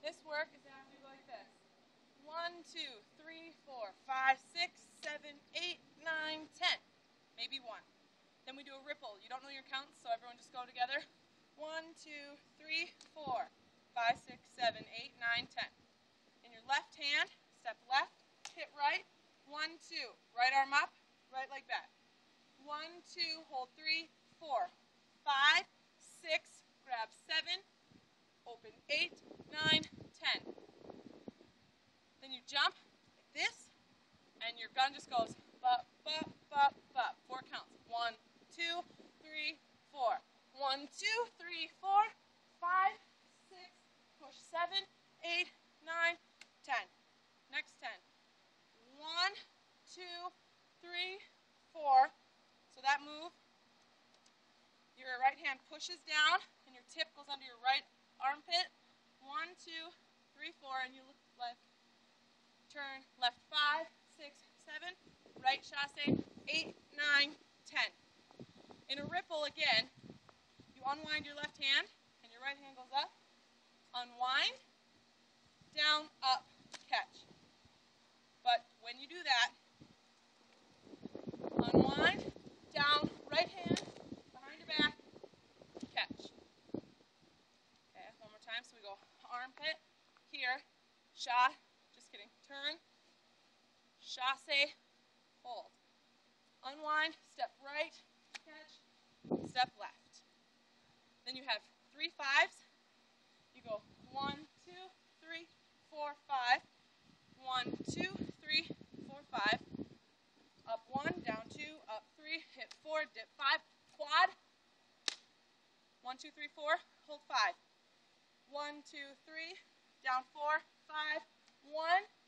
This work is after you go like this. 1, 2, 3, 4, 5, 6, 7, 8, 9, 10. Maybe 1. Then we do a ripple. You don't know your counts, so everyone just go together. 1, 2, 3, 4, 5, 6, 7, 8, 9, 10. In your left hand, step left, hit right. 1, 2. Right arm up, right leg back. 1, 2, hold 3, 4, 5, 6, grab 7, open 8, 9, 10. Then you jump like this, and your gun just goes bop, bop, bop, bop. 4 counts. 1, 2, 3, 4. 1, 2, 3, 4, 5, 6, push 7, 8, 9, 10. Next 10. 1, 2, 3, 4. So that move, your right hand pushes down, and your tip goes under your right armpit. 1, 2, 3, 4, and you look left. Turn left 5, 6, 7, right chasse 8, 9, 10. In a ripple again, you unwind your left hand and your right hand goes up. Unwind, down, up, catch. But when you do that, unwind, down, right hand, behind your back, catch. Okay, one more time. So we go armpit, here, shot. Just kidding. Turn, chasse, hold. Unwind, step right, catch, step left. Then you have 3 5s. You go 1, 2, 3, 4, 5. 1, 2, 3, 4, 5. Up 1, down 2, up 3, hit 4, dip 5. Quad. 1, 2, 3, 4. Hold 5. 1, 2, 3. Down 4, 5. 1.